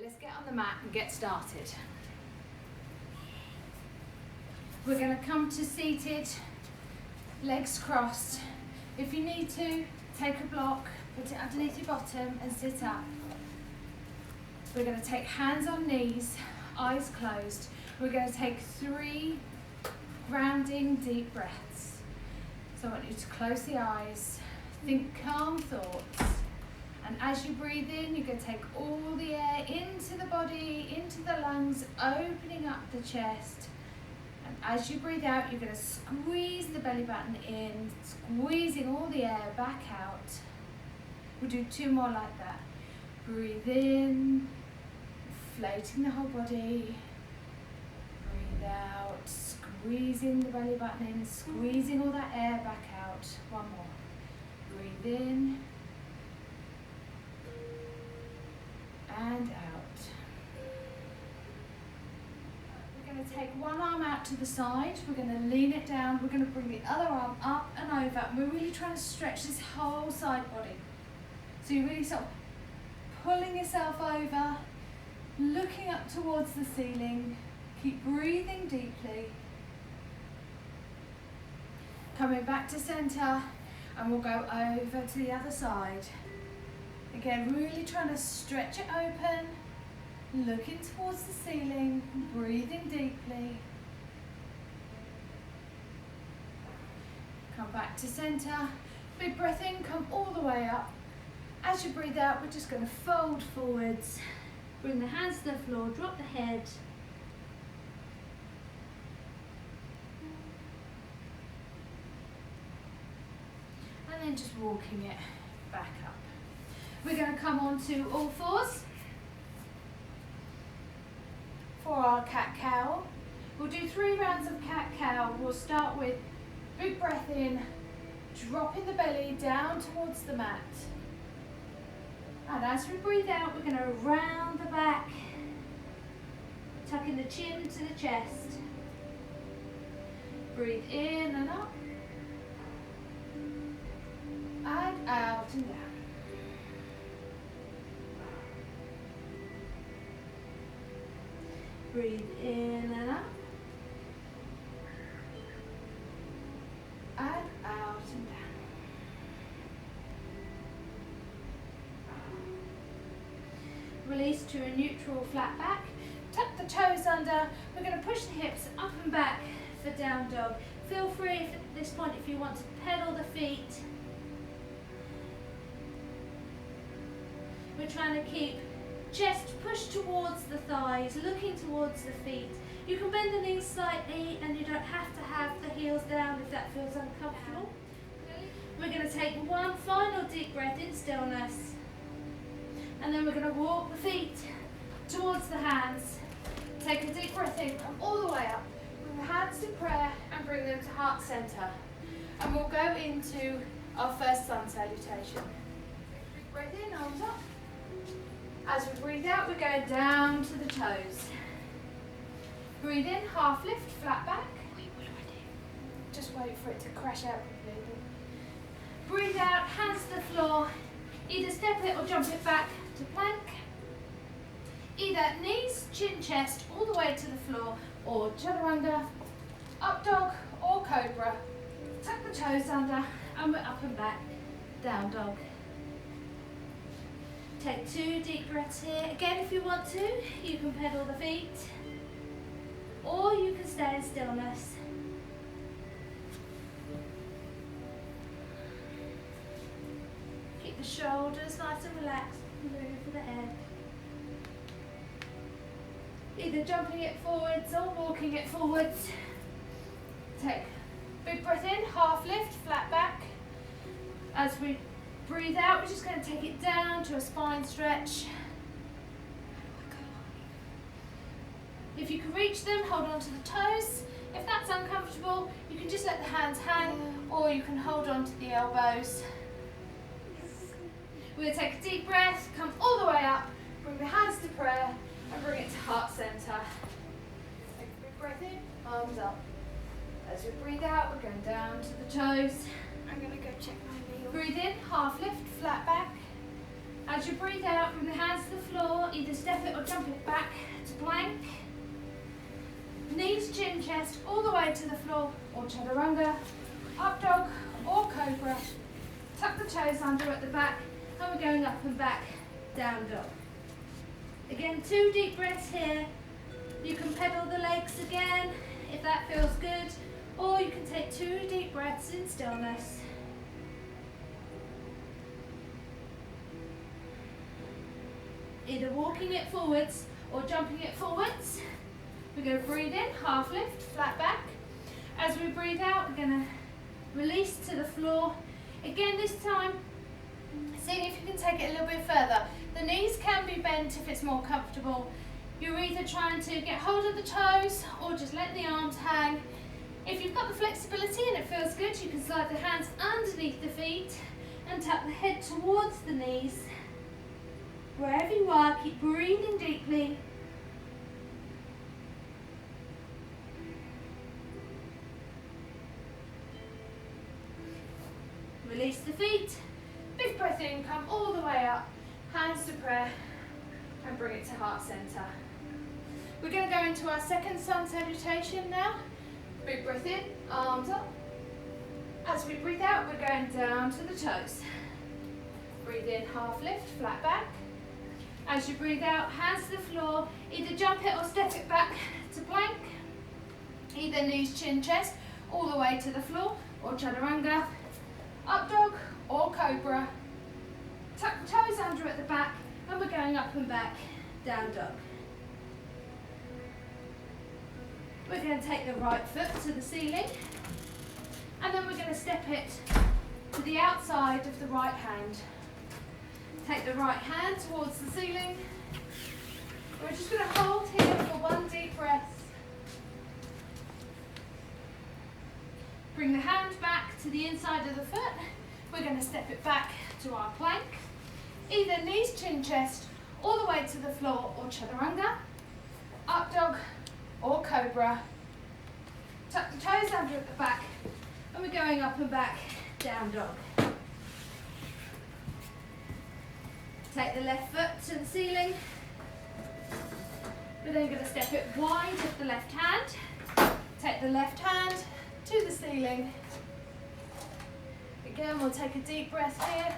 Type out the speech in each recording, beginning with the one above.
Let's get on the mat and get started. We're going to come to seated, legs crossed. If you need to, take a block, put it underneath your bottom and sit up. We're going to take hands on knees, eyes closed. We're going to take 3 grounding deep breaths. So I want you to close the eyes, think calm thoughts. And as you breathe in, you're going to take all the air into the body, into the lungs, opening up the chest. And as you breathe out, you're going to squeeze the belly button in, squeezing all the air back out. We'll do 2 more like that. Breathe in, floating the whole body. Breathe out, squeezing the belly button in, squeezing all that air back out. 1 more. Breathe in. And out. We're going to take one arm out to the side. We're going to lean it down. We're going to bring the other arm up and over. And we're really trying to stretch this whole side body. So you're really sort of pulling yourself over, looking up towards the ceiling. Keep breathing deeply. Coming back to center, and we'll go over to the other side. Again, really trying to stretch it open, looking towards the ceiling, breathing deeply. Come back to center. Big breath in, come all the way up. As you breathe out, we're just going to fold forwards. Bring the hands to the floor, drop the head. And then just walking it back up. We're going to come on to all fours for our cat-cow. We'll do 3 rounds of cat-cow. We'll start with big breath in, dropping the belly down towards the mat. And as we breathe out, we're going to round the back, tucking the chin to the chest. Breathe in and up, and out and down. Breathe in and up, and out and down. Release to a neutral flat back. Tuck the toes under. We're going to push the hips up and back for down dog. Feel free at this point if you want to pedal the feet. We're trying to keep chest pushed towards the thighs, looking towards the feet. You can bend the knees slightly and you don't have to have the heels down if that feels uncomfortable. We're going to take one final deep breath in stillness. And then we're going to walk the feet towards the hands. Take a deep breath in, come all the way up. Bring the hands to prayer and bring them to heart center. And we'll go into our first sun salutation. Big breath in, arms up. As we breathe out, we're going down to the toes. Breathe in, half lift, flat back. Just wait for it to crash out completely. Breathe out, hands to the floor. Either step it or jump it back to plank. Either knees, chin, chest, all the way to the floor, or chaturanga, up dog or cobra. Tuck the toes under, and we're up and back, down dog. Take 2 deep breaths here. Again, if you want to, you can pedal the feet, or you can stay in stillness. Keep the shoulders nice and relaxed, moving for the head. Either jumping it forwards or walking it forwards. Take big breath in, half lift, flat back. As we breathe out, we're just going to take it down to a spine stretch. If you can reach them, hold on to the toes. If that's uncomfortable, you can just let the hands hang, or you can hold on to the elbows. We're going to take a deep breath, come all the way up, bring the hands to prayer, and bring it to heart center. Take a big breath in, arms up. As we breathe out, we're going down to the toes. I'm going to go check my meal. Breathe in, half lift, flat back. As you breathe out, bring the hands to the floor, either step it or jump it back to plank. Knees, chin, chest, all the way to the floor, or chaturanga, up dog or cobra. Tuck the toes under at the back, and we're going up and back, down dog. Again, 2 deep breaths here. You can pedal the legs again, if that feels good, or you can take 2 deep breaths in stillness. Either walking it forwards or jumping it forwards. We're going to breathe in, half lift, flat back. As we breathe out, we're going to release to the floor. Again, this time, seeing if you can take it a little bit further. The knees can be bent if it's more comfortable. You're either trying to get hold of the toes or just let the arms hang. If you've got the flexibility and it feels good, you can slide the hands underneath the feet and tuck the head towards the knees. Wherever you are, keep breathing deeply. Release the feet. Big breath in, come all the way up. Hands to prayer and bring it to heart center. We're going to go into our second sun salutation now. Big breath in, arms up. As we breathe out, we're going down to the toes. Breathe in, half lift, flat back. As you breathe out, hands to the floor, either jump it or step it back to plank. Either knees, chin, chest, all the way to the floor, or chaturanga, up dog or cobra. Tuck the toes under at the back, and we're going up and back, down dog. We're going to take the right foot to the ceiling, and then we're going to step it to the outside of the right hand. Take the right hand towards the ceiling. We're just going to hold here for 1 deep breath. Bring the hand back to the inside of the foot. We're going to step it back to our plank. Either knees, chin, chest, all the way to the floor, or chaturanga, up dog or cobra. Tuck the toes under at the back, and we're going up and back, down dog. Take the left foot to the ceiling. We're then going to step it wide with the left hand. Take the left hand to the ceiling. Again, we'll take a deep breath here.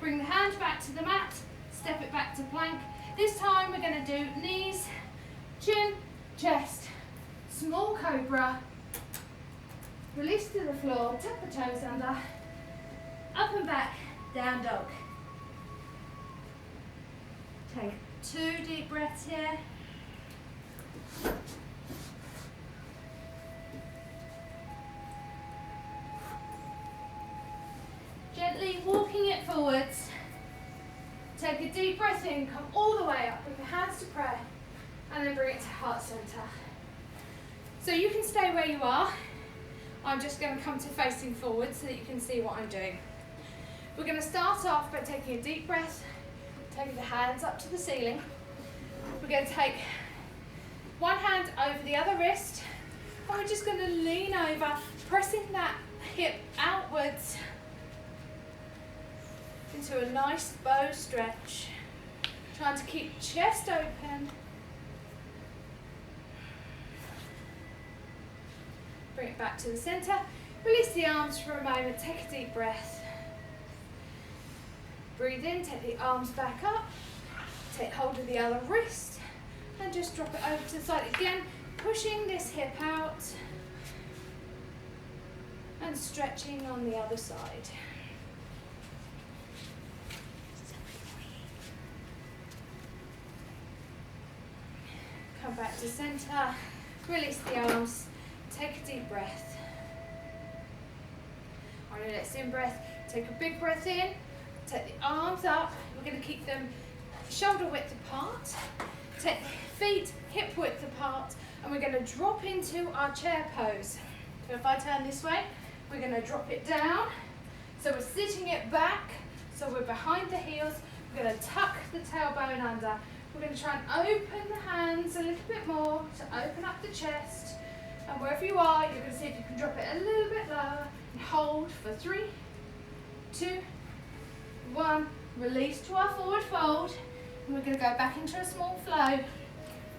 Bring the hand back to the mat, step it back to plank. This time we're going to do knees, chin, chest, small cobra. Release to the floor, tuck the toes under. Up and back, down dog. Take 2 deep breaths here. Gently walking it forwards. Take a deep breath in, come all the way up with your hands to prayer, and then bring it to heart center. So you can stay where you are. I'm just going to come to facing forward so that you can see what I'm doing. We're going to start off by taking a deep breath, taking the hands up to the ceiling. We're going to take one hand over the other wrist, and we're just going to lean over, pressing that hip outwards into a nice bow stretch. Trying to keep chest open. Bring it back to the center. Release the arms for a moment, take a deep breath. Breathe in, take the arms back up, take hold of the other wrist, and just drop it over to the side again, pushing this hip out and stretching on the other side. Come back to center, release the arms, take a deep breath. On your next in breath, take a big breath in. Take the arms up, we're going to keep them shoulder width apart. Take the feet hip width apart, and we're going to drop into our chair pose. So if I turn this way, we're going to drop it down. So we're sitting it back, so we're behind the heels. We're going to tuck the tailbone under. We're going to try and open the hands a little bit more to open up the chest. And wherever you are, you're going to see if you can drop it a little bit lower and hold for 3, 2, 1. Release to our forward fold. And we're going to go back into a small flow.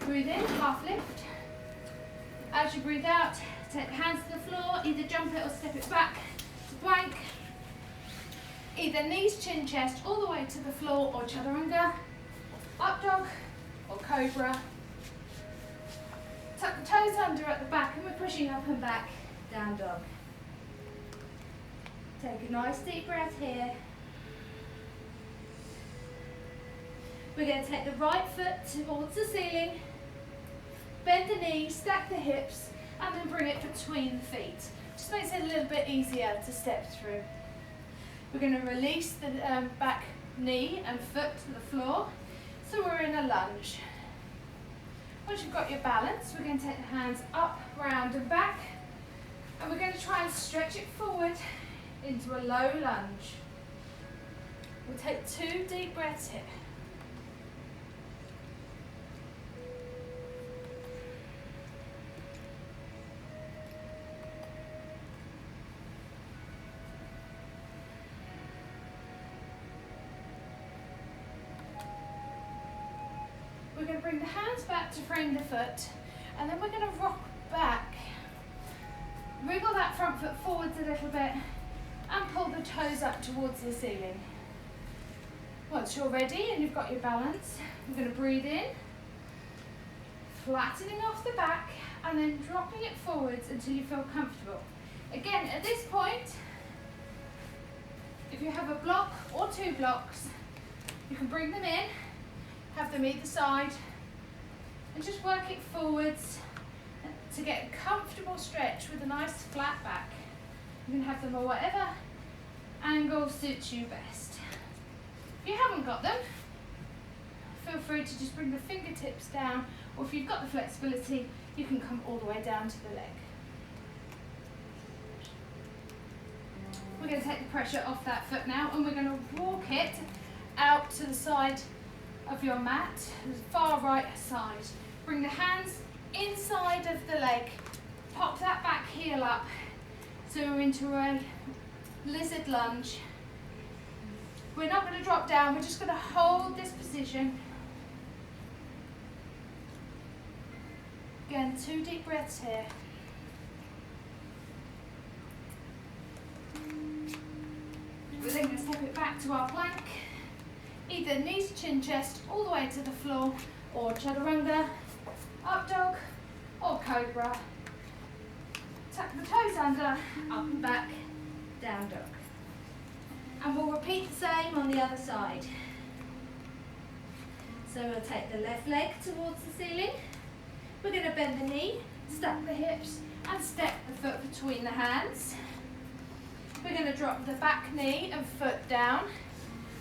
Breathe in, half lift. As you breathe out, take the hands to the floor, either jump it or step it back to plank. Either knees, chin, chest, all the way to the floor, or chaturanga, up dog or cobra. Tuck the toes under at the back and we're pushing up and back, down dog. Take a nice deep breath here. We're going to take the right foot towards the ceiling, bend the knees, stack the hips, and then bring it between the feet. Just makes it a little bit easier to step through. We're going to release the back knee and foot to the floor, so we're in a lunge. Once you've got your balance, we're going to take the hands up, round and back, and we're going to try and stretch it forward into a low lunge. We'll take 2 deep breaths here. We're going to bring the hands back to frame the foot, and then we're going to rock back. Wriggle that front foot forwards a little bit and pull the toes up towards the ceiling. Once you're ready and you've got your balance, we're going to breathe in, flattening off the back and then dropping it forwards until you feel comfortable. Again, at this point, if you have a block or 2 blocks, you can bring them in, have them either side, and just work it forwards to get a comfortable stretch with a nice flat back. You can have them at whatever angle suits you best. If you haven't got them, feel free to just bring the fingertips down, or if you've got the flexibility, you can come all the way down to the leg. We're going to take the pressure off that foot now, and we're going to walk it out to the side of your mat, the far right side. Bring the hands inside of the leg, pop that back heel up, so we're into a lizard lunge. We're not going to drop down, we're just going to hold this position. Again, 2 deep breaths here. We're then going to step it back to our plank. Either knees, chin, chest, all the way to the floor, or chaturanga, up dog, or cobra. Tuck the toes under, up and back, down dog. And we'll repeat the same on the other side. So we'll take the left leg towards the ceiling. We're going to bend the knee, stack the hips, and step the foot between the hands. We're going to drop the back knee and foot down.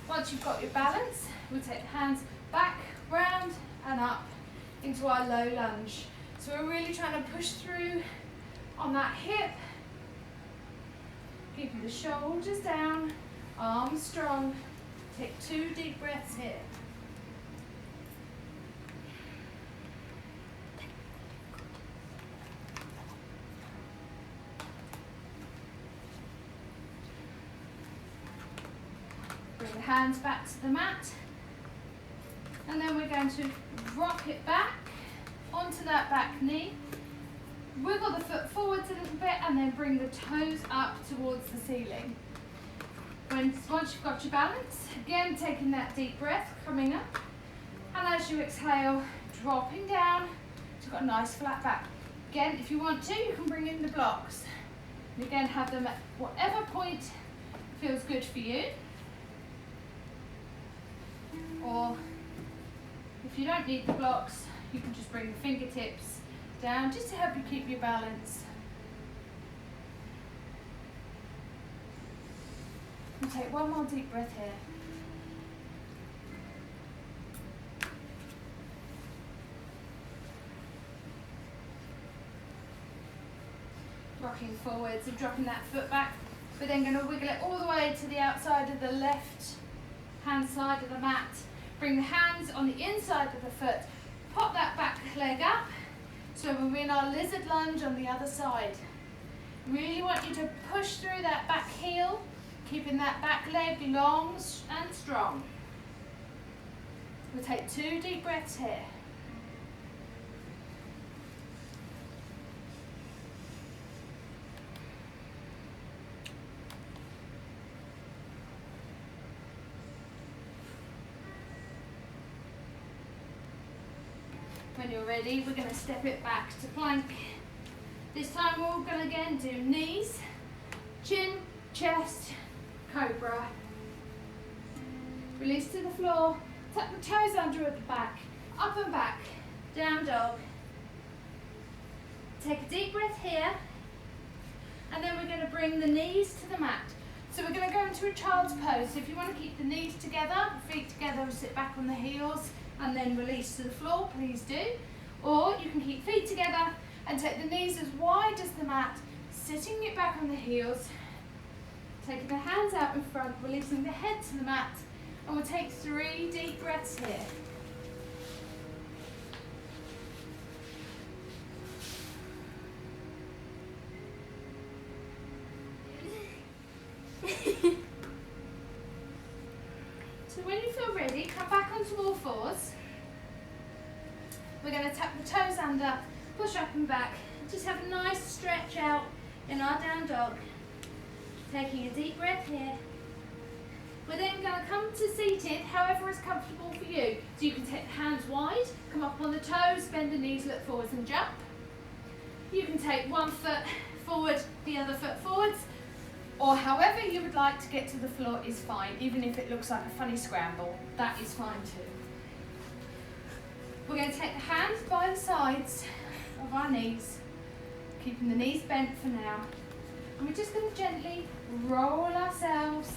Once you've got your balance, we'll take the hands back, round and up into our low lunge. So we're really trying to push through on that hip, keeping the shoulders down, arms strong. Take 2 deep breaths here. Bring the hands back to the mat, and then we're going to rock it back onto that back knee, wiggle the foot forwards a little bit, and then bring the toes up towards the ceiling. Once you've got your balance, again taking that deep breath, coming up, and as you exhale, dropping down, so you've got a nice flat back. Again, if you want to, you can bring in the blocks. And again, have them at whatever point feels good for you. Or if you don't need the blocks, you can just bring the fingertips down just to help you keep your balance. And take 1 more deep breath here. Rocking forwards and dropping that foot back. We're then going to wiggle it all the way to the outside of the left hand side of the mat. Bring the hands on the inside of the foot. Pop that back leg up. So we're in our lizard lunge on the other side. Really want you to push through that back heel. Keeping that back leg long and strong. We'll take 2 deep breaths here. When you're ready, we're going to step it back to plank. This time we're going to again do knees, chin, chest, cobra. Release to the floor, tuck the toes under at the back, up and back, down dog. Take a deep breath here, and then we're going to bring the knees to the mat. So we're going to go into a child's pose. So if you want to keep the knees together, feet together, and sit back on the heels, and then release to the floor, please do. Or you can keep feet together and take the knees as wide as the mat, sitting it back on the heels, taking the hands out in front, releasing the head to the mat, and we'll take 3 deep breaths here. So when you feel ready, come back onto all fours. We're going to tuck the toes under, push up and back, just have a nice stretch out in our down dog. Taking a deep breath here. We're then going to come to seated, however is comfortable for you. So you can take the hands wide, come up on the toes, bend the knees, look forwards and jump. You can take one foot forward, the other foot forwards, or however you would like to get to the floor is fine, even if it looks like a funny scramble, that is fine too. We're going to take the hands by the sides of our knees, keeping the knees bent for now. And we're just going to gently roll ourselves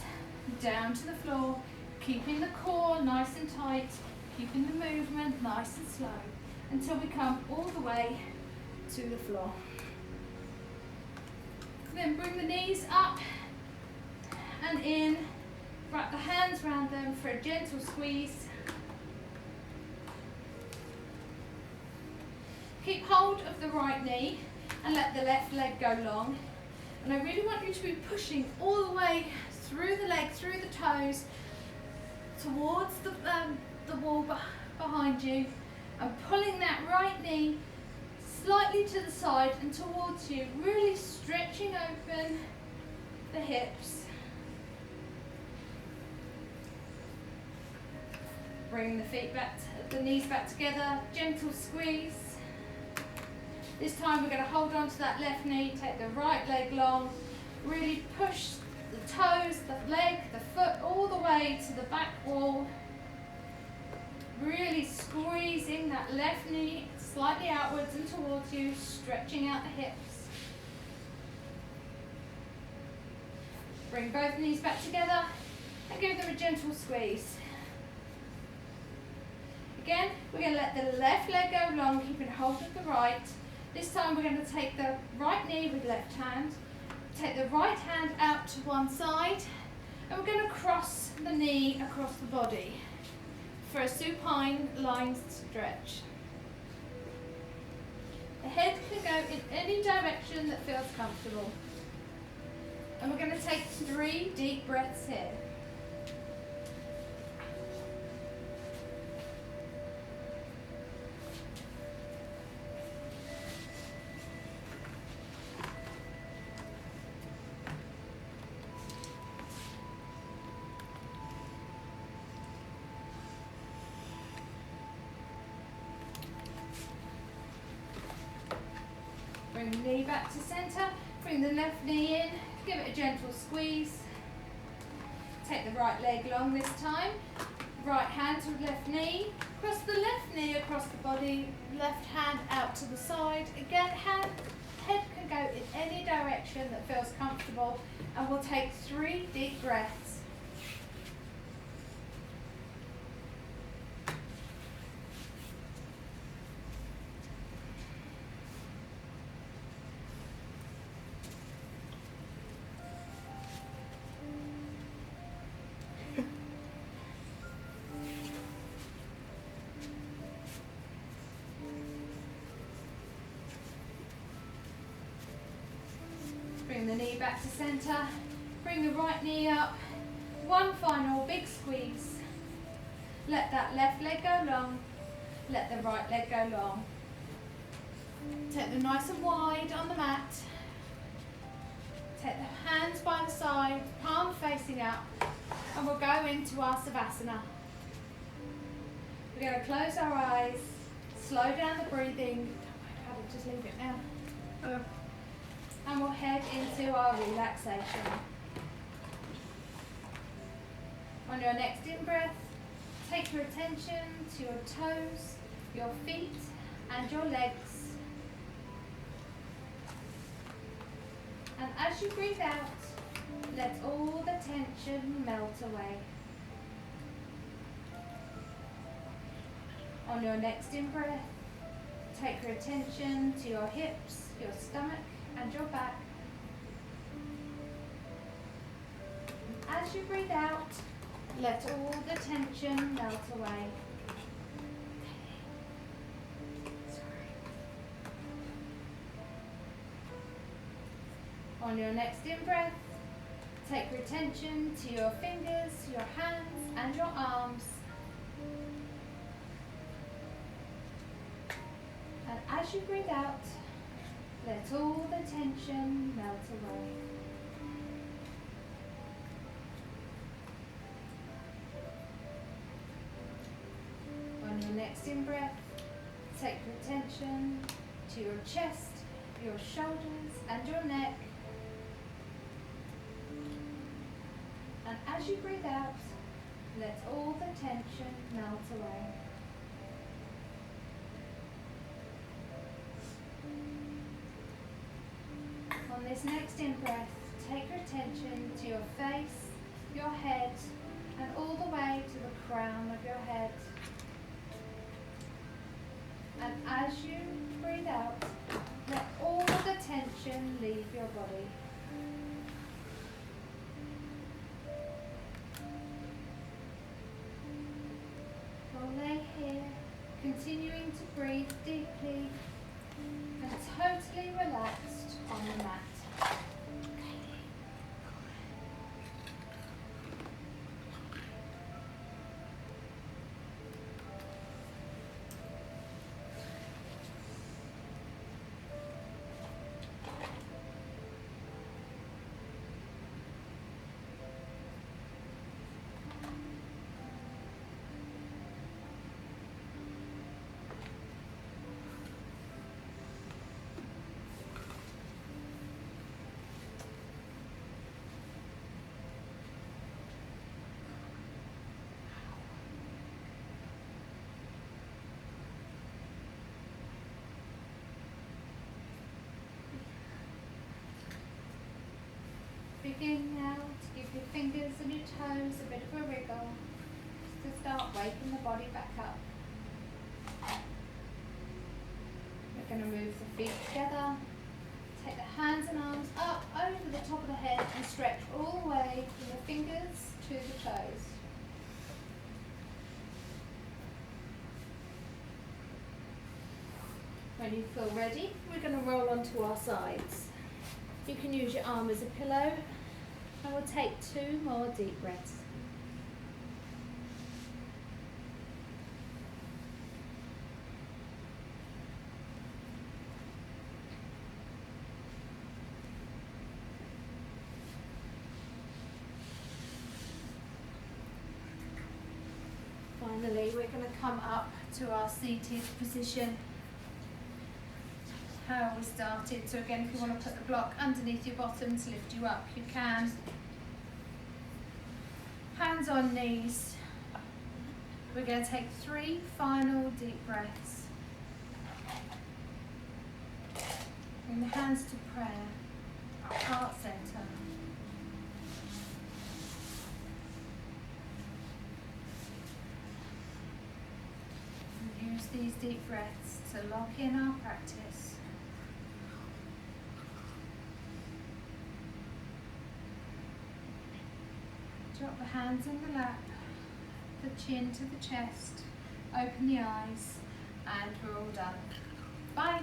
down to the floor, keeping the core nice and tight, keeping the movement nice and slow, until we come all the way to the floor. Then bring the knees up and in, wrap the hands around them for a gentle squeeze. Keep hold of the right knee and let the left leg go long. And I really want you to be pushing all the way through the leg, through the toes, towards the wall behind you, and pulling that right knee slightly to the side and towards you, really stretching open the hips. Bring the feet back, the knees back together, gentle squeeze. This time we're going to hold on to that left knee, take the right leg long, really push the toes, the leg, the foot all the way to the back wall. Really squeezing that left knee slightly outwards and towards you, stretching out the hips. Bring both knees back together and give them a gentle squeeze. Again, we're going to let the left leg go long, keeping hold of the right. This time we're going to take the right knee with left hand, take the right hand out to one side, and we're going to cross the knee across the body for a supine line stretch. The head can go in any direction that feels comfortable. And we're going to take 3 deep breaths here. Bring the knee back to centre, bring the left knee in, give it a gentle squeeze. Take the right leg long this time, right hand to left knee, cross the left knee across the body, left hand out to the side. Again, head can go in any direction that feels comfortable, and we'll take 3 deep breaths. Bring the knee back to centre, Bring the right knee up. One final big squeeze. Let that left leg go long. Let the right leg go long. Take them nice and wide on the mat. Take the hands by the side, palm facing up, and we'll go into our Savasana. We're going to close our eyes, slow down the breathing. Don't worry about it, just leave it now. And we'll head into our relaxation. On your next in-breath, take your attention to your toes, your feet, and your legs. And as you breathe out, let all the tension melt away. On your next in-breath, take your attention to your hips, your stomach, and your back. And as you breathe out, let all the tension melt away. On your next in-breath, take your attention to your fingers, your hands, and your arms. And as you breathe out, let all the tension melt away. On your next in-breath, take your attention to your chest, your shoulders, and your neck. And as you breathe out, let all the tension melt away. On this next in-breath, take your attention to your face, your head, and all the way to the crown of your head. And as you breathe out, let all the tension leave your body. Lay here, continuing to breathe deeply and totally relaxed on the mat. Begin now to give your fingers and your toes a bit of a wriggle, just to start waking the body back up. We're going to move the feet together, take the hands and arms up over the top of the head and stretch all the way from the fingers to the toes. When you feel ready, we're going to roll onto our sides. You can use your arm as a pillow, and we'll take 2 more deep breaths. Finally, we're going to come up to our seated position. How we started. So again, if you want to put the block underneath your bottoms, lift you up, you can. Hands on knees. We're going to take 3 final deep breaths. Bring the hands to prayer, heart center. And use these deep breaths to lock in our practice. Drop the hands in the lap, the chin to the chest, open the eyes, and we're all done. Bye.